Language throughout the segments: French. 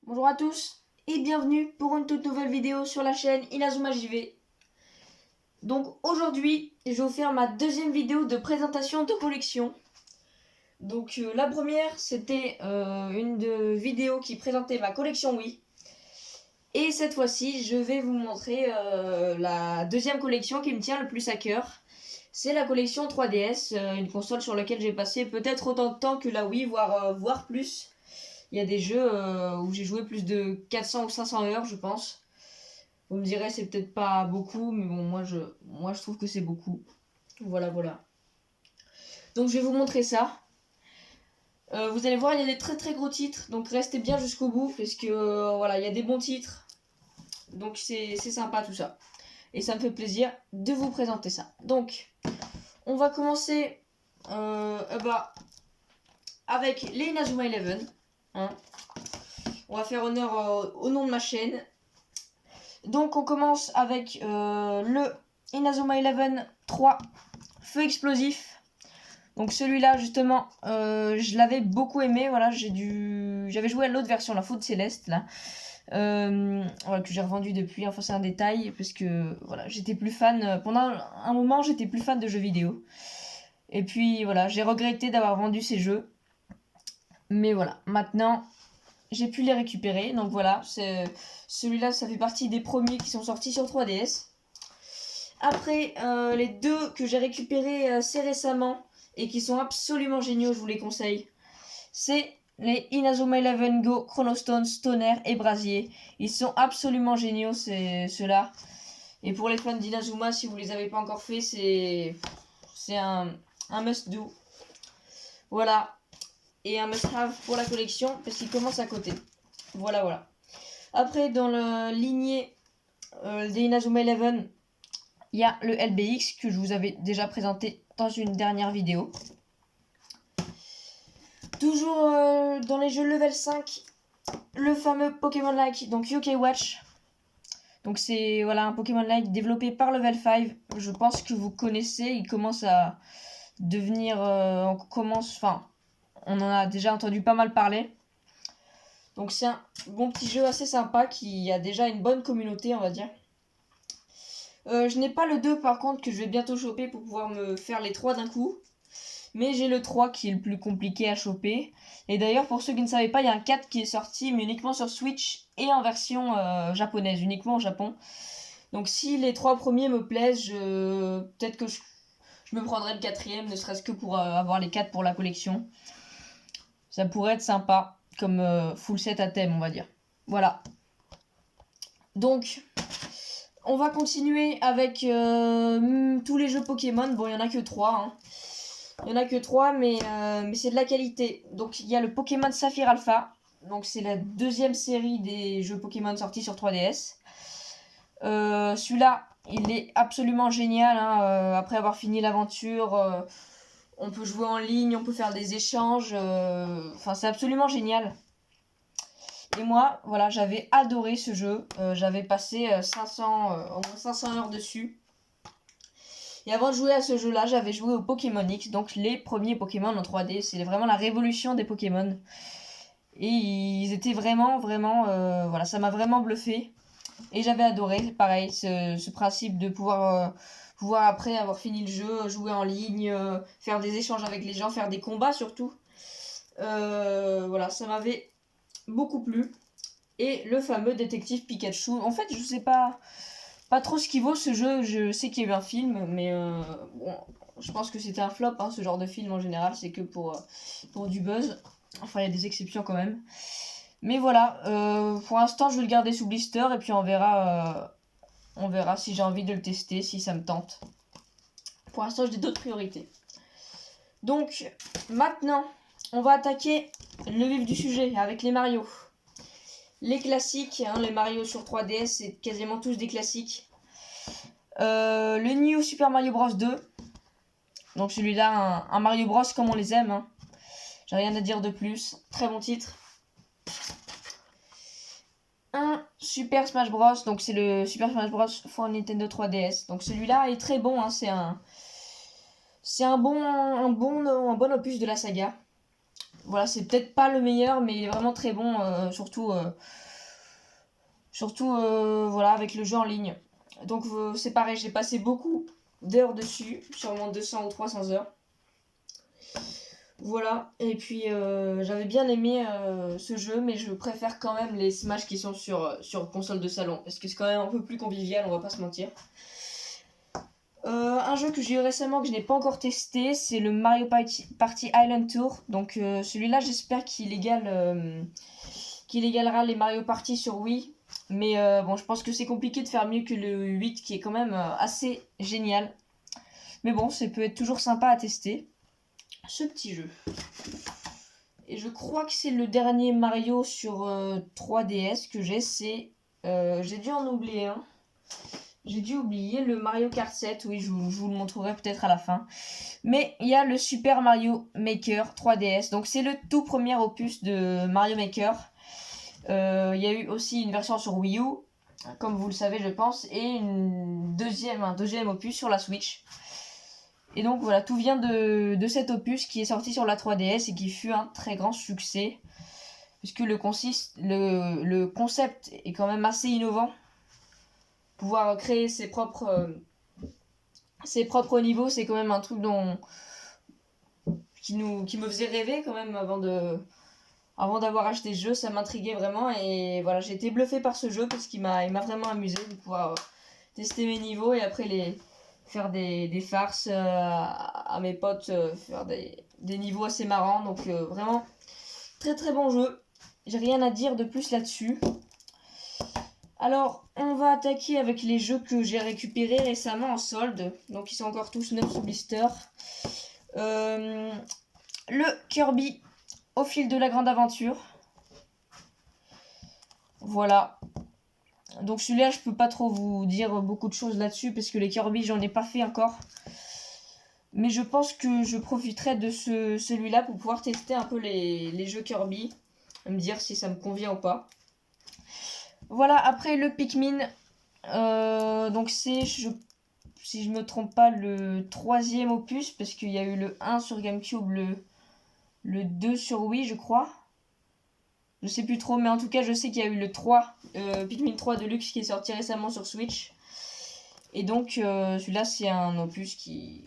Bonjour à tous et bienvenue pour une toute nouvelle vidéo sur la chaîne Inazuma JV. Donc aujourd'hui, je vais vous faire ma deuxième vidéo de présentation de collection. Donc la première, c'était une vidéo qui présentait ma collection Wii. Et cette fois-ci, je vais vous montrer la deuxième collection qui me tient le plus à cœur. C'est la collection 3DS, une console sur laquelle j'ai passé peut-être autant de temps que la Wii, voire plus. Il y a des jeux où j'ai joué plus de 400 ou 500 heures, je pense. Vous me direz, c'est peut-être pas beaucoup, mais bon, moi je trouve que c'est beaucoup. Voilà, voilà. Donc je vais vous montrer ça. Vous allez voir, il y a des très très gros titres, donc restez bien jusqu'au bout, parce que voilà, il y a des bons titres. Donc c'est sympa tout ça. Et ça me fait plaisir de vous présenter ça. Donc, on va commencer avec les Inazuma Eleven. Hein. On va faire honneur au nom de ma chaîne. Donc on commence avec le Inazuma Eleven 3 Feu Explosif. Donc celui-là justement je l'avais beaucoup aimé. Voilà, j'avais joué à l'autre version, la Foudre Céleste là. Voilà, que j'ai revendu depuis, enfin c'est un détail parce que voilà, j'étais plus fan pendant un moment, j'étais plus fan de jeux vidéo. Et puis voilà, j'ai regretté d'avoir vendu ces jeux. Mais voilà, maintenant j'ai pu les récupérer. Donc voilà, celui-là, ça fait partie des premiers qui sont sortis sur 3DS. Après, les deux que j'ai récupérés assez récemment et qui sont absolument géniaux, je vous les conseille. C'est les Inazuma Eleven Go, Chronostone, Stoner et Brasier. Ils sont absolument géniaux, ceux-là. Et pour les fans d'Inazuma, si vous les avez pas encore fait, c'est un must-do. Voilà. Et un must-have pour la collection, parce qu'il commence à côté. Voilà, voilà. Après, dans la lignée des Inazuma Eleven, il y a le LBX que je vous avais déjà présenté dans une dernière vidéo. Toujours dans les jeux level 5, le fameux Pokémon-like, donc Yokai Watch. Donc c'est voilà, un Pokémon-like développé par Level 5. Je pense que vous connaissez, il commence à devenir... on en a déjà entendu pas mal parler. Donc c'est un bon petit jeu assez sympa qui a déjà une bonne communauté, on va dire. Je n'ai pas le 2 par contre que je vais bientôt choper pour pouvoir me faire les 3 d'un coup. Mais j'ai le 3 qui est le plus compliqué à choper. Et d'ailleurs, pour ceux qui ne savaient pas, il y a un 4 qui est sorti, mais uniquement sur Switch et en version japonaise, uniquement au Japon. Donc si les 3 premiers me plaisent, peut-être que je me prendrai le 4ème, ne serait-ce que pour avoir les 4 pour la collection. Ça pourrait être sympa, comme full set à thème, on va dire. Voilà. Donc, on va continuer avec tous les jeux Pokémon. Bon, il n'y en a que 3. Hein. Il n'y en a que 3, mais c'est de la qualité. Donc, il y a le Pokémon Saphir Alpha. Donc, c'est la deuxième série des jeux Pokémon sortis sur 3DS. Celui-là, il est absolument génial. Hein. Après avoir fini l'aventure, on peut jouer en ligne, on peut faire des échanges. Enfin, c'est absolument génial. Et moi, voilà, j'avais adoré ce jeu. J'avais passé au moins 500 heures dessus. Et avant de jouer à ce jeu-là, j'avais joué au Pokémon X, donc les premiers Pokémon en 3D. C'est vraiment la révolution des Pokémon. Et ils étaient vraiment, voilà, ça m'a vraiment bluffé. Et j'avais adoré, pareil, ce principe de pouvoir après avoir fini le jeu, jouer en ligne, faire des échanges avec les gens, faire des combats surtout. Voilà, ça m'avait beaucoup plu. Et le fameux détective Pikachu. En fait, je sais pas trop ce qu'il vaut ce jeu. Je sais qu'il y a eu un film, mais bon, je pense que c'était un flop, hein, ce genre de film en général. C'est que pour du buzz. Enfin, il y a des exceptions quand même. Mais voilà, pour l'instant, je vais le garder sous blister et puis on verra si j'ai envie de le tester, si ça me tente. Pour l'instant, j'ai d'autres priorités. Donc, maintenant, on va attaquer le vif du sujet avec les Mario. Les classiques, hein, les Mario sur 3DS, c'est quasiment tous des classiques. Le New Super Mario Bros 2. Donc celui-là, un Mario Bros comme on les aime. Hein. J'ai rien à dire de plus. Très bon titre. Un Super Smash Bros. Donc c'est le Super Smash Bros for Nintendo 3DS. Donc celui-là est très bon. Hein. C'est un bon opus de la saga. Voilà, c'est peut-être pas le meilleur, mais il est vraiment très bon, surtout voilà, avec le jeu en ligne. Donc c'est pareil, j'ai passé beaucoup d'heures dessus, sûrement 200 ou 300 heures. Voilà, et puis j'avais bien aimé ce jeu, mais je préfère quand même les Smash qui sont sur console de salon, parce que c'est quand même un peu plus convivial, on va pas se mentir. Un jeu que j'ai eu récemment que je n'ai pas encore testé, c'est le Mario Party Island Tour. Donc celui-là, j'espère qu'il égalera les Mario Party sur Wii. Mais bon, je pense que c'est compliqué de faire mieux que le 8 qui est quand même assez génial. Mais bon, ça peut être toujours sympa à tester, ce petit jeu. Et je crois que c'est le dernier Mario sur 3DS que j'ai. J'ai dû en oublier un. J'ai dû oublier le Mario Kart 7, oui, je vous le montrerai peut-être à la fin. Mais il y a le Super Mario Maker 3DS, donc c'est le tout premier opus de Mario Maker. Il y a eu aussi une version sur Wii U, comme vous le savez je pense, et un deuxième opus sur la Switch. Et donc voilà, tout vient de cet opus qui est sorti sur la 3DS et qui fut un très grand succès. Puisque le concept est quand même assez innovant. Pouvoir créer ses propres niveaux, c'est quand même un truc qui me faisait rêver quand même avant d'avoir acheté ce jeu. Ça m'intriguait vraiment et voilà, j'ai été bluffé par ce jeu parce qu'il m'a vraiment amusé de pouvoir tester mes niveaux et après faire des farces à mes potes, faire des niveaux assez marrants. Donc vraiment, très très bon jeu. J'ai rien à dire de plus là-dessus. Alors, on va attaquer avec les jeux que j'ai récupérés récemment en solde. Donc, ils sont encore tous neufs sous blister. Le Kirby au fil de la grande aventure. Voilà. Donc, celui-là, je peux pas trop vous dire beaucoup de choses là-dessus parce que les Kirby, j'en ai pas fait encore. Mais je pense que je profiterai de celui-là pour pouvoir tester un peu les jeux Kirby. Me dire si ça me convient ou pas. Voilà, après le Pikmin, donc c'est, si je me trompe pas, le 3e opus, parce qu'il y a eu le 1 sur GameCube, le 2 sur Wii, je crois. Je sais plus trop, mais en tout cas, je sais qu'il y a eu le 3, Pikmin 3 Deluxe, qui est sorti récemment sur Switch. Et donc, celui-là, c'est un opus qui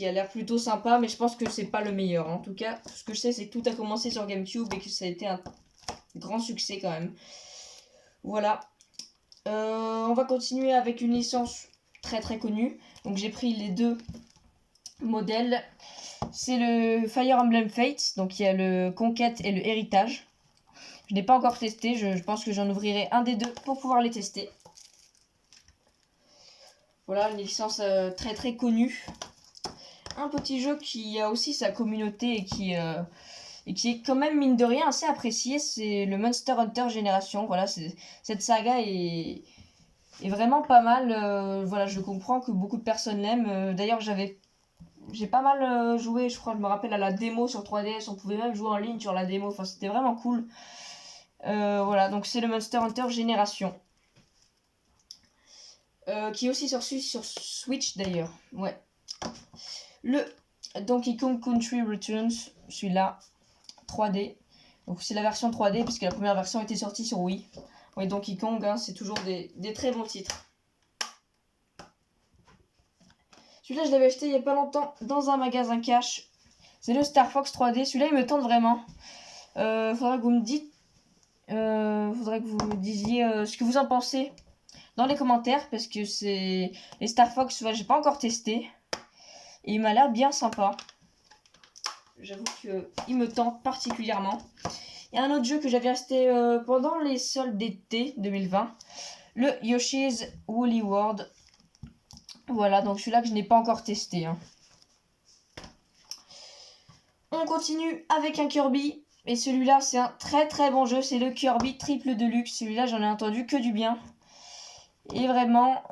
a l'air plutôt sympa, mais je pense que c'est pas le meilleur. En tout cas, ce que je sais, c'est que tout a commencé sur GameCube et que ça a été un grand succès quand même. Voilà. On va continuer avec une licence très très connue. Donc j'ai pris les deux modèles. C'est le Fire Emblem Fates. Donc il y a le Conquête et le Héritage. Je n'ai pas encore testé. Je pense que j'en ouvrirai un des deux pour pouvoir les tester. Voilà, une licence très très connue. Un petit jeu qui a aussi sa communauté et qui est quand même mine de rien assez apprécié. C'est le Monster Hunter Génération. Voilà, cette saga est vraiment pas mal. Voilà, je comprends que beaucoup de personnes l'aiment. D'ailleurs, j'ai pas mal joué, je crois, je me rappelle à la démo sur 3DS. On pouvait même jouer en ligne sur la démo. Enfin, c'était vraiment cool. Voilà, donc c'est le Monster Hunter Génération. Qui est aussi sur Switch d'ailleurs. Ouais. Le Donkey Kong Country Returns, celui-là, 3D. Donc c'est la version 3D, puisque la première version était sortie sur Wii. Oui, Donkey Kong, hein, c'est toujours des très bons titres. Celui-là, je l'avais acheté il n'y a pas longtemps dans un magasin cash. C'est le Star Fox 3D. Celui-là, il me tente vraiment. Faudrait que vous me dites... faudrait que vous me disiez ce que vous en pensez dans les commentaires, parce que c'est... Les Star Fox, ouais, j'ai pas encore testé. Et il m'a l'air bien sympa. J'avoue qu'il me tente particulièrement. Il y a un autre jeu que j'avais acheté pendant les soldes d'été 2020. Le Yoshi's Woolly World. Voilà, donc celui-là que je n'ai pas encore testé. Hein. On continue avec un Kirby. Et celui-là, c'est un très très bon jeu. C'est le Kirby Triple Deluxe. Celui-là, j'en ai entendu que du bien. Et vraiment,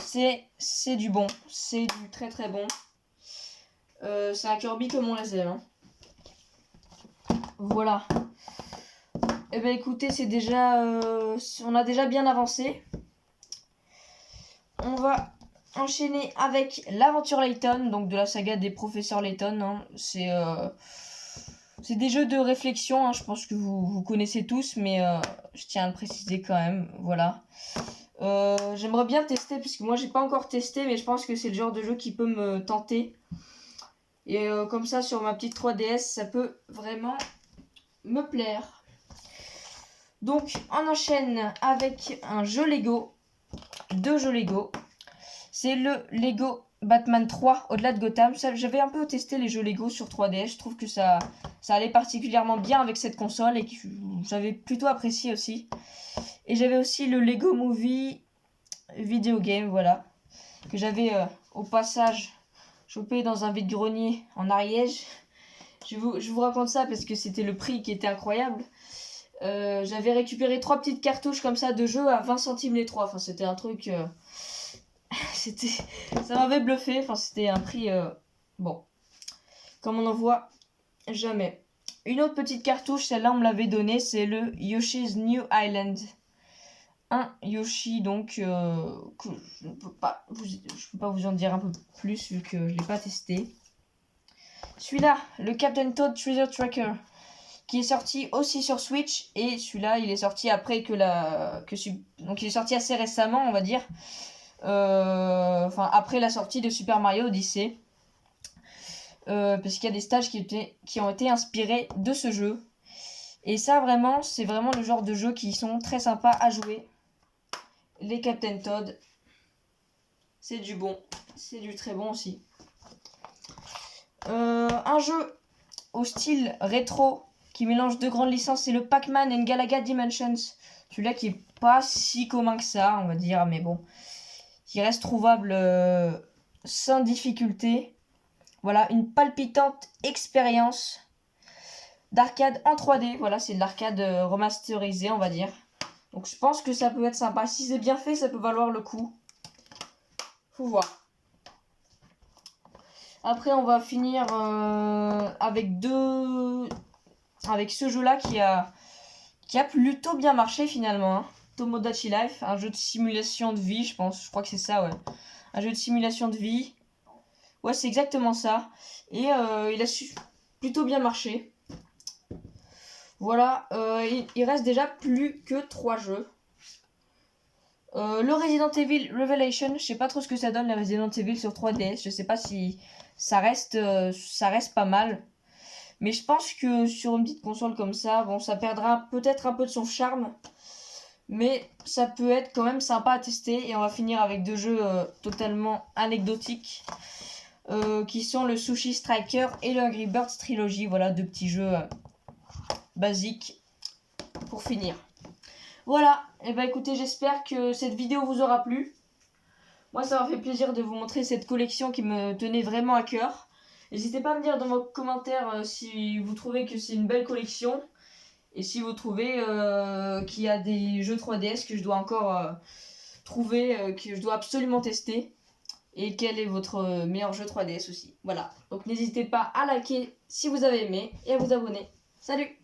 c'est du bon. C'est du très très bon. C'est un Kirby comme on les aime. Hein. Voilà. Eh ben écoutez, c'est déjà... on a déjà bien avancé. On va enchaîner avec l'aventure Layton, donc de la saga des professeurs Layton. Hein. C'est des jeux de réflexion, hein, je pense que vous connaissez tous, mais je tiens à le préciser quand même, voilà. J'aimerais bien tester, puisque moi j'ai pas encore testé, mais je pense que c'est le genre de jeu qui peut me tenter. Et comme ça, sur ma petite 3DS, ça peut vraiment me plaire. Donc, on enchaîne avec un jeu Lego, 2 jeux Lego. C'est le Lego Batman 3 au-delà de Gotham. J'avais un peu testé les jeux Lego sur 3DS. Je trouve que ça allait particulièrement bien avec cette console et que j'avais plutôt apprécié aussi. Et j'avais aussi le Lego Movie Video Game, voilà, que j'avais au passage chopé dans un vide-grenier en Ariège. Je vous raconte ça parce que c'était le prix qui était incroyable. J'avais récupéré 3 petites cartouches comme ça de jeux à 20 centimes les 3. Enfin, c'était un truc... ça m'avait bluffé. Enfin, c'était un prix... bon, comme on en voit jamais. Une autre petite cartouche, celle-là on me l'avait donnée, c'est le Yoshi's New Island. Un Yoshi donc que je ne peux pas vous en dire un peu plus vu que je l'ai pas testé. Celui-là, le Captain Toad Treasure Tracker, qui est sorti aussi sur Switch, et celui-là il est sorti après donc il est sorti assez récemment, on va dire, après la sortie de Super Mario Odyssey, parce qu'il y a des stages qui ont été inspirés de ce jeu, et ça vraiment c'est vraiment le genre de jeux qui sont très sympas à jouer. Les Captain Toad, c'est du bon, c'est du très bon aussi. Un jeu au style rétro qui mélange 2 grandes licences, c'est le Pac-Man and Galaga Dimensions. Celui-là qui est pas si commun que ça, on va dire, mais bon, qui reste trouvable sans difficulté. Voilà, une palpitante expérience d'arcade en 3D. Voilà, c'est de l'arcade remasterisé, on va dire. Donc je pense que ça peut être sympa. Si c'est bien fait, ça peut valoir le coup. Faut voir. Après, on va finir avec ce jeu-là qui a plutôt bien marché finalement. Hein. Tomodachi Life, un jeu de simulation de vie, je pense. Je crois que c'est ça, ouais. Un jeu de simulation de vie. Ouais, c'est exactement ça. Et il a plutôt bien marché. Voilà, il reste déjà plus que 3 jeux. Le Resident Evil Revelation, je sais pas trop ce que ça donne, les Resident Evil sur 3DS. Je sais pas si ça reste pas mal. Mais je pense que sur une petite console comme ça, bon, ça perdra peut-être un peu de son charme. Mais ça peut être quand même sympa à tester. Et on va finir avec 2 jeux totalement anecdotiques. Qui sont le Sushi Striker et le Angry Birds Trilogy. Voilà, 2 petits jeux basiques pour finir. Voilà, et bah écoutez, j'espère que cette vidéo vous aura plu. Moi, ça m'a fait plaisir de vous montrer cette collection qui me tenait vraiment à cœur. N'hésitez pas à me dire dans vos commentaires si vous trouvez que c'est une belle collection. Et si vous trouvez qu'il y a des jeux 3DS que je dois encore trouver, que je dois absolument tester. Et quel est votre meilleur jeu 3DS aussi. Voilà, donc n'hésitez pas à liker si vous avez aimé et à vous abonner. Salut!